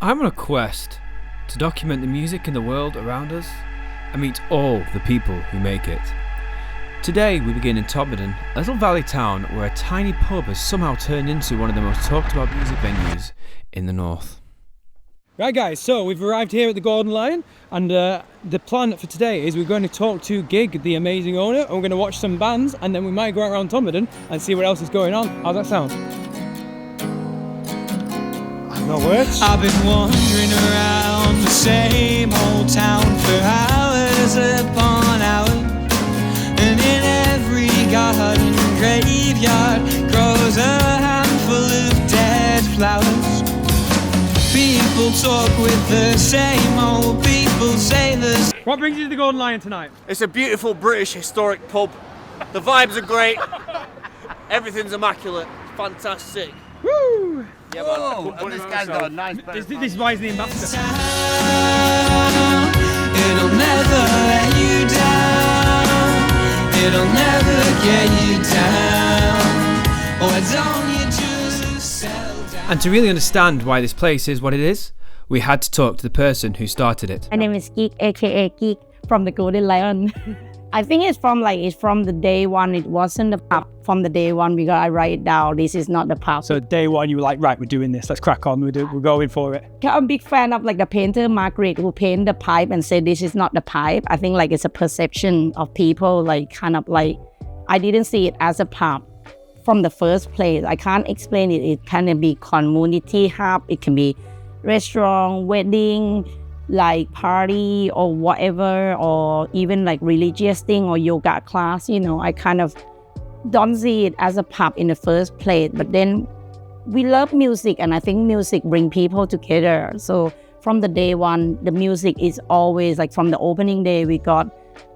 I'm on a quest to document the music in the world around us and meet all the people who make it. Today we begin in Todmorden, a little valley town where a tiny pub has somehow turned into one of the most talked about music venues in the north. Right guys, so we've arrived here at the Golden Lion, and the plan for today is we're going to talk to Gig, the amazing owner, and we're going to watch some bands, and then we might go around Todmorden and see what else is going on. How's that sound? No words? I've been wandering around the same old town for hours upon hours, and in every garden graveyard grows a handful of dead flowers. People talk with the same old people, say the same. What brings you to the Golden Lion tonight? It's a beautiful British historic pub. The vibes are great. Everything's immaculate. Fantastic. Woo! Yeah, Oh, and this guy's got a nice This is why he's the ambassador. It'll never let you down. It'll never get you down. Why don't you just settle down? And to really understand why this place is what it is, we had to talk to the person who started it. My name is Geek, aka Geek, from the Golden Lion. I think it's from the day one. It wasn't the pub from the day one because I write it down. This is not the pub. So day one, you were like, right, we're doing this. Let's crack on. We're going for it. I'm a big fan of the painter Margaret who painted the pipe and said this is not the pipe. I think it's a perception of people I didn't see it as a pub from the first place. I can't explain it. It can be community hub. It can be restaurant, wedding, party or whatever, or even religious thing or yoga class. I kind of don't see it as a pub in the first place, but then we love music, and I think music bring people together. So from the day one, the music is always from the opening day, we got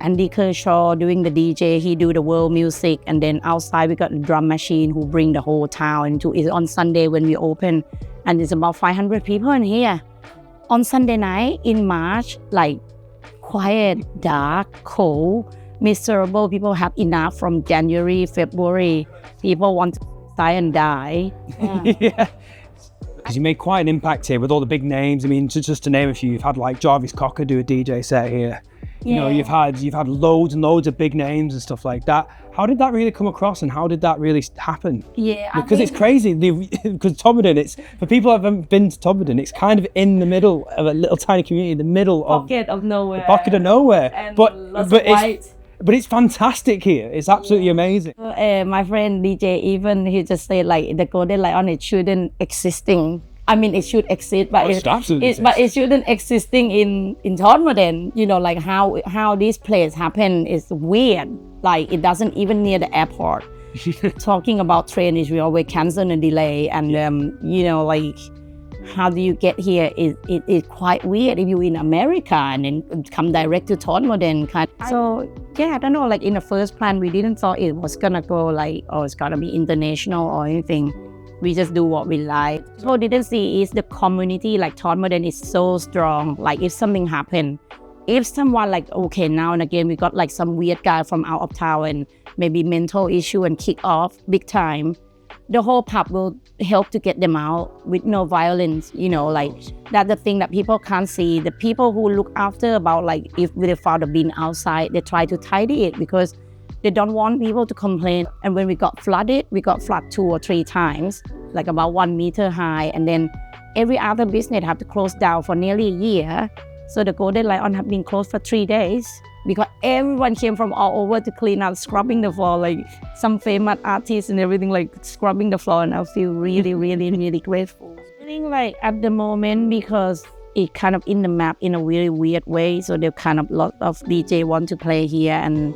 Andy Kershaw doing the DJ. He do the world music, and then outside we got the drum machine who bring the whole town into it. On Sunday when we open, and it's about 500 people in here. On Sunday night in March, quiet, dark, cold, miserable. People have enough from January, February. People want to die and die. Yeah. Because you made quite an impact here with all the big names. I mean, just to name a few, you've had Jarvis Cocker do a DJ set here. You know, you've had loads and loads of big names and stuff like that. How did that really come across, and how did that really happen? Yeah, because it's crazy. Because Todmorden, it's for people who haven't been to Todmorden, it's kind of in the middle of a little tiny community, in the middle pocket of nowhere. The pocket of nowhere. And But it's fantastic here. It's absolutely amazing. My friend DJ even he just said the Golden Lion it shouldn't existing. I mean, it should exist, but it shouldn't existing in Todmorden. How this place happened is weird. It doesn't even near the airport. Talking about train is we always cancel and delay, and how do you get here is quite weird if you're in America and then come direct to Todmorden. So yeah, I don't know. In the first plan, we didn't thought it was gonna go it's gonna be international or anything. We just do what we like. What we didn't see is the community, Todmorden is so strong. If something happened, if someone okay, now and again, we got some weird guy from out of town and maybe mental issue and kick off big time, the whole pub will help to get them out with no violence. That's the thing that people can't see. The people who look after about if they found a bin outside, they try to tidy it because they don't want people to complain. And when we got flooded 2 or 3 times, about 1 meter high. And then every other business have to close down for nearly a year. So the Golden Lion have been closed for 3 days because everyone came from all over to clean up, scrubbing the floor, some famous artists and everything, scrubbing the floor. And I feel really, really, really grateful. I think at the moment, because it kind of in the map in a really weird way. So there kind of lot of DJ want to play here, and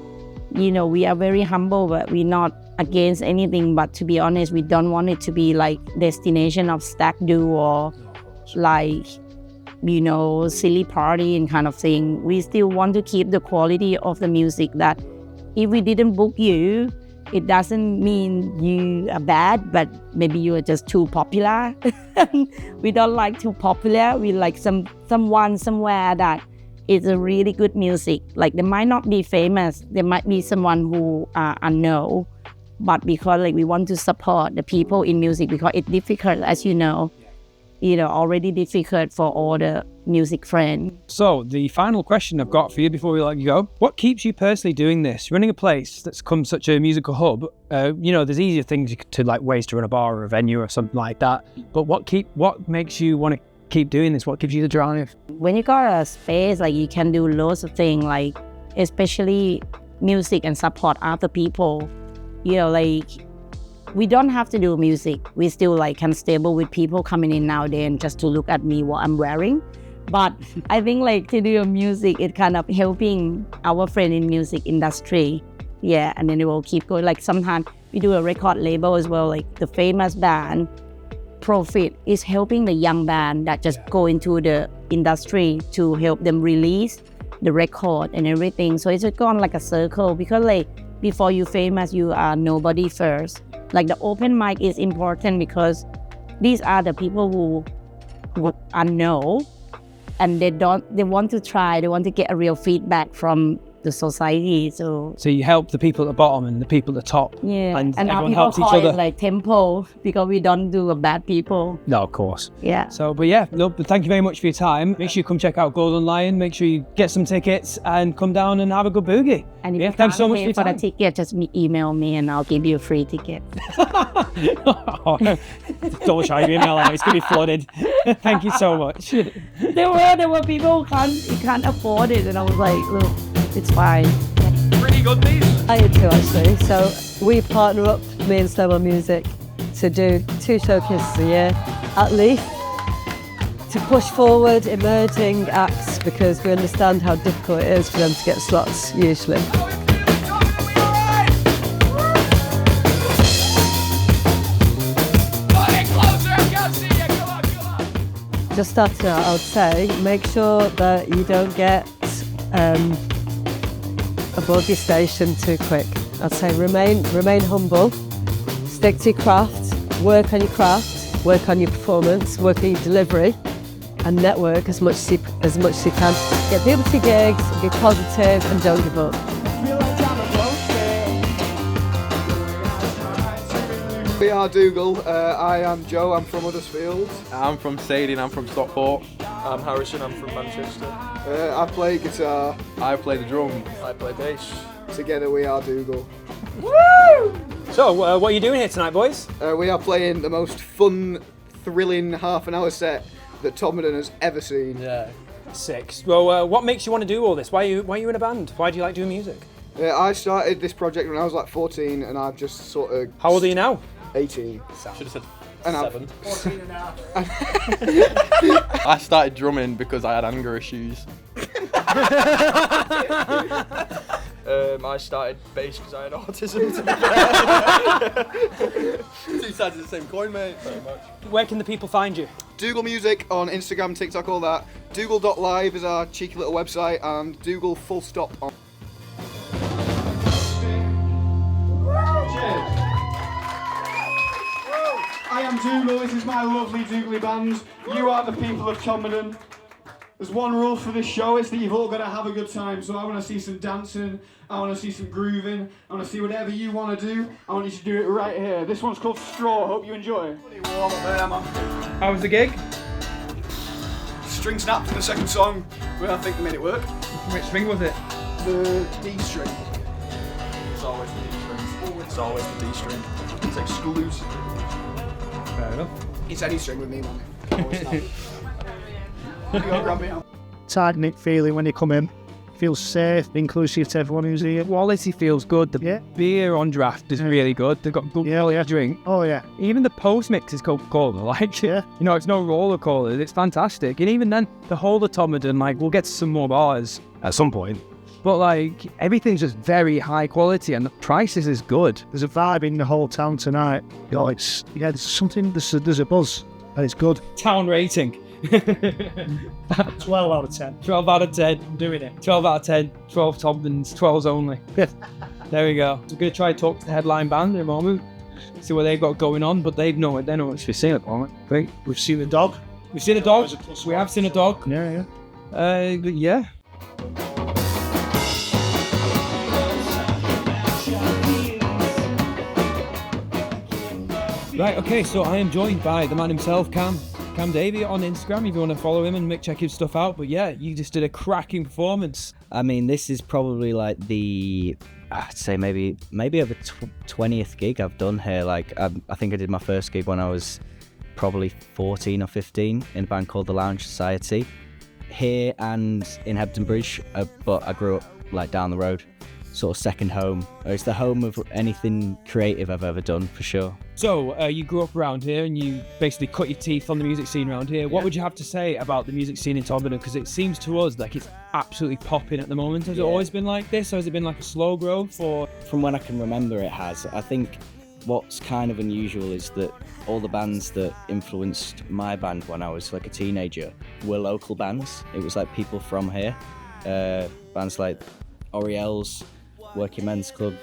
we are very humble, but we're not against anything. But to be honest, we don't want it to be destination of stag do or silly party and kind of thing. We still want to keep the quality of the music that if we didn't book you, it doesn't mean you are bad, but maybe you are just too popular. We don't like too popular. We like someone somewhere that is a really good music. They might not be famous. There might be someone who are unknown, but because we want to support the people in music because it's difficult, as you know. already difficult for all the music friends. So the final question I've got for you before we let you go, what keeps you personally doing this? Running a place that's become such a musical hub, there's easier things ways to run a bar or a venue or something like that. But what makes you want to keep doing this? What gives you the drive? When you got a space, you can do loads of things, especially music and support other people. We don't have to do music. We still can stable with people coming in nowadays and just to look at me what I'm wearing. But I think to do music, it kind of helping our friend in music industry. Yeah, and then it will keep going. Sometimes we do a record label as well, the famous band Profit is helping the young band that just go into the industry to help them release the record and everything. So it's gone like a circle because before you famous, you are nobody first. The open mic is important because these are the people who are know, and they want to try, they want to get a real feedback from the society. So you help the people at the bottom and the people at the top. Yeah, and our everyone people helps each call other. it tempo because we don't do a bad people. No, of course. Yeah. So, but thank you very much for your time. Make sure you come check out Golden Lion. Make sure you get some tickets and come down and have a good boogie. And if you thanks so can't much pay for your for the time. ticket, just email me and I'll give you a free ticket. Double shy email. It's gonna be flooded. Thank you so much. There were people who can't afford it, and I was like, look, it's fine. Pretty good, these. I do too, actually. So we partner up, me and Snowball Music, to do 2 showcases a year, at least, to push forward emerging acts because we understand how difficult it is for them to get slots, usually. Just starting out, I would say, make sure that you don't get above your station too quick. I'd say remain humble, stick to your craft, work on your craft, work on your performance, work on your delivery, and network as much as you can. Get people to gigs, be positive, and don't give up. We are Doogle. I am Joe, I'm from Huddersfield. I'm from Sadie and I'm from Stockport. I'm Harrison, I'm from Manchester. I play guitar. I play the drums. I play bass. Together we are Doogle. So, what are you doing here tonight, boys? We are playing the most fun, thrilling half-an-hour set that Todmorden has ever seen. Yeah. Sick. Well, what makes you want to do all this? Why are you in a band? Why do you like doing music? I started this project when I was 14 and I've just sort of... How old are you now? 18. Should have said And 7. 14 and a half. I started drumming because I had anger issues. I started bass because I had autism. Two sides of the same coin, mate. Very much. Where can the people find you? Doogle Music on Instagram, TikTok, all that. Doogle.live is our cheeky little website, and Doogle full stop on... I am Doogle, this is my lovely Doogly band. You are the people of Todmorden. There's one rule for this show, it's that you've all got to have a good time. So I want to see some dancing, I want to see some grooving, I want to see whatever you want to do. I want you to do it right here. This one's called Straw, hope you enjoy. How was the gig? String snapped in the second song, but I think they made it work. Which string was it? The D string. It's always the D string. It's always the D string. It's exclusive. Fair enough. It's any string with me, man. Always snap. You go grab me out. Tight-knit feeling when you come in. Feels safe, inclusive to everyone who's here. Quality feels good. The beer on draft is really good. They've got good drink. Oh yeah. Even the post mix is Coca-Cola. It's no roller cola. It's fantastic. And even then, the whole of Todmorden, we'll get to some more bars at some point. But everything's just very high quality and the prices is good. There's a vibe in the whole town tonight. There's something. There's a buzz, and it's good. Town rating. 12 out of 10. 12 out of 10. I'm doing it. 12 out of 10. 12 Todmordens. 12s only. There we go. We're going to try to talk to the headline band in a moment. See what they've got going on, but they know what we've seen at the moment. Great. We've seen a dog. We've seen a dog. We have seen a dog. Yeah. But yeah. Right, okay, so I am joined by the man himself, Cam. Cam Davey on Instagram if you want to follow him and check his stuff out. But yeah, you just did a cracking performance. I mean, this is probably like I'd say maybe over 20th gig I've done here. Like I think I did my first gig when I was probably 14 or 15 in a band called the Lounge Society here and in Hebden Bridge, but I grew up like down the road, sort of second home. It's the home of anything creative I've ever done, for sure. So you grew up around here and you basically cut your teeth on the music scene around here. What would you have to say about the music scene in Todmorden? Because it seems to us like it's absolutely popping at the moment. Has it always been like this, or has it been like a slow growth? Or from when I can remember, it has. I think what's kind of unusual is that all the bands that influenced my band when I was like a teenager were local bands. It was like people from here, bands like Oriel's, Working Men's Club,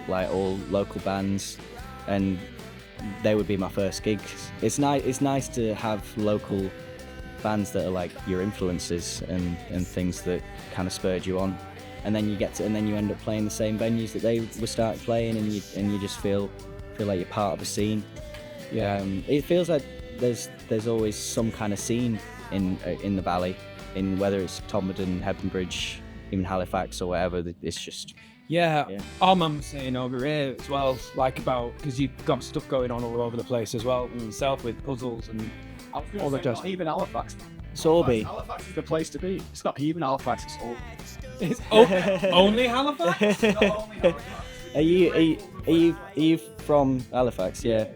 like all local bands, and they would be my first gigs. It's nice to have local bands that are like your influences and things that kind of spurred you on, and then you end up playing the same venues that they were started playing, and you just feel like you're part of a scene. It feels like there's always some kind of scene in the valley, in whether it's Todmorden, Hebden Bridge, even Halifax or whatever. It's just our mum was saying over here as well, like about, because you've got stuff going on all over the place as well yourself with puzzles and all the jazz. Even Halifax. Sorby. Halifax is the place to be. It's not even Halifax, it's all. It's only Halifax? Not only Halifax. Are you from Halifax? Yeah.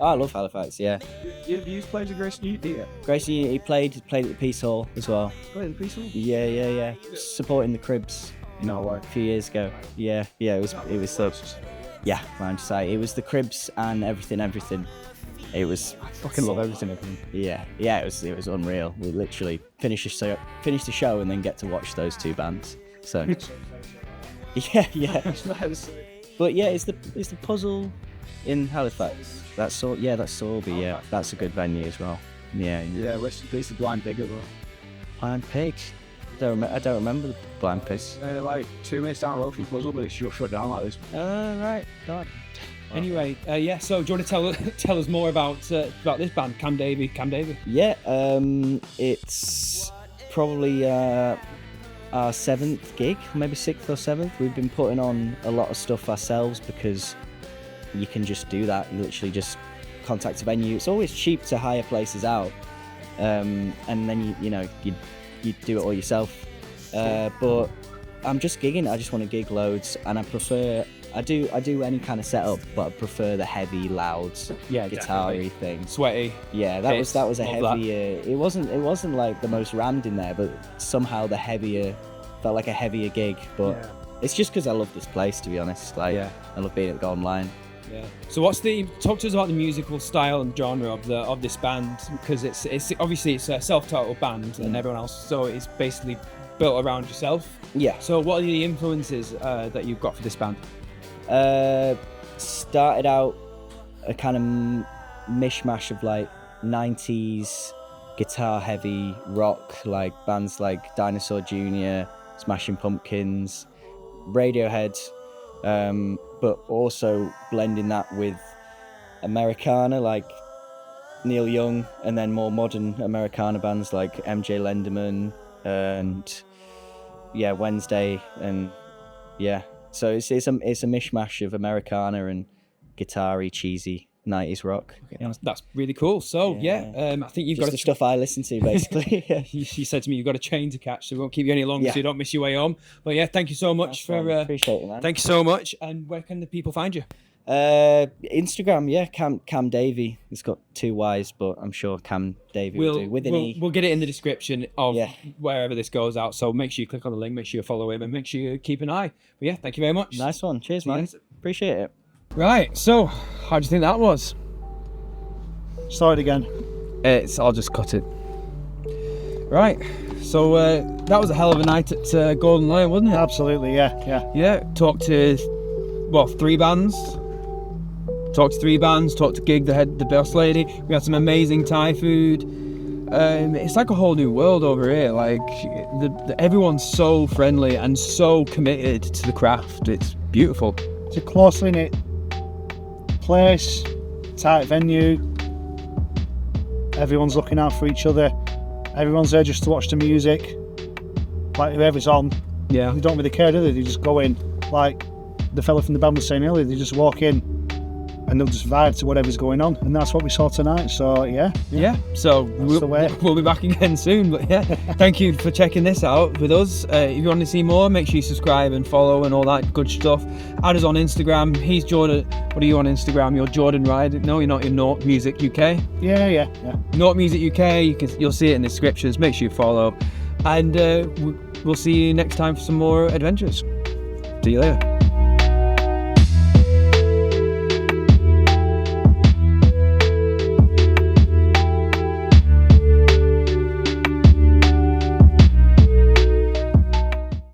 Oh, I love Halifax. Yeah. You played with Grayson Unity? Grayson Unity played at the Peace Hall as well. Played at the Peace Hall? Yeah. Supporting the Cribs. A few years ago. Yeah. It was so. Yeah, man. It was the Cribs and everything. It was. I fucking love everything. Yeah. It was unreal. We literally finish the show and then get to watch those two bands. So. Yeah. But yeah, it's the puzzle in Halifax. That's Sorby. Yeah, that's a good venue as well. Yeah. Rest in peace, the Blind Pig as well. Blind Pig. I don't remember the Blind Pigs. Like 2 minutes down the road from puzzle, but it's shut down like this. Right. God. Anyway, so do you want to tell us more about this band, Cam Davey? Yeah. It's probably our 7th gig, maybe 6th or 7th. We've been putting on a lot of stuff ourselves because you can just do that. You literally just contact a venue. It's always cheap to hire places out, and then you do it all yourself. But I'm just gigging. I just want to gig loads, and I do any kind of setup, but I prefer the heavy, loud, guitar-y thing. Sweaty. Yeah, that was a heavier. It wasn't like the most rammed in there, but somehow felt like a heavier gig. But it's just because I love this place, to be honest. I love being at the Golden Lion. Yeah. So talk to us about the musical style and genre of this band, because it's obviously it's a self-titled band and everyone else, so it's basically built around yourself. Yeah. So what are the influences that you've got for this band? Started out a kind of mishmash of like 90s guitar heavy rock, like bands like Dinosaur Jr., Smashing Pumpkins, Radiohead, but also blending that with Americana, like Neil Young, and then more modern Americana bands like MJ Lenderman and Wednesday, and so it's a mishmash of Americana and guitar-y, cheesy 90s rock. Okay, that's really cool. So I think you've got the stuff I listen to, basically. You said to me you've got a train to catch, so we won't keep you any longer so you don't miss your way home. But thank you so much appreciate it, man. Thank you so much. And where can the people find you? Instagram, Cam Davey. It's got 2 Y's, but I'm sure Cam Davey will do with an E. We'll get it in the description of wherever this goes out. So make sure you click on the link, make sure you follow him, and make sure you keep an eye. But thank you very much. Nice one. Cheers, man. Appreciate it. Right. So, how do you think that was? Start it again. I'll just cut it. Right. So that was a hell of a night at Golden Lion, wasn't it? Absolutely. Yeah. Talked to 3 bands. Talked to Gig, the boss lady. We had some amazing Thai food. It's like a whole new world over here. Like everyone's so friendly and so committed to the craft. It's beautiful. It's a closely knit place, tight venue. Everyone's looking out for each other. Everyone's there just to watch the music. Like whoever's on, Yeah. they don't really care, do they? They just go in. Like the fella from the band was saying earlier, they just walk in and they'll just vibe to whatever's going on, and that's what we saw tonight. So yeah. So the way. we'll be back again soon. But yeah, thank you for checking this out with us. If you want to see more, make sure you subscribe and follow and all that good stuff. Add us on Instagram. He's Jordan. What are you on Instagram? You're Jordan Ride. No, you're not. You're Naut Music UK. Yeah. Naut Music UK. You'll see it in the descriptions. Make sure you follow. And we'll see you next time for some more adventures. See you later.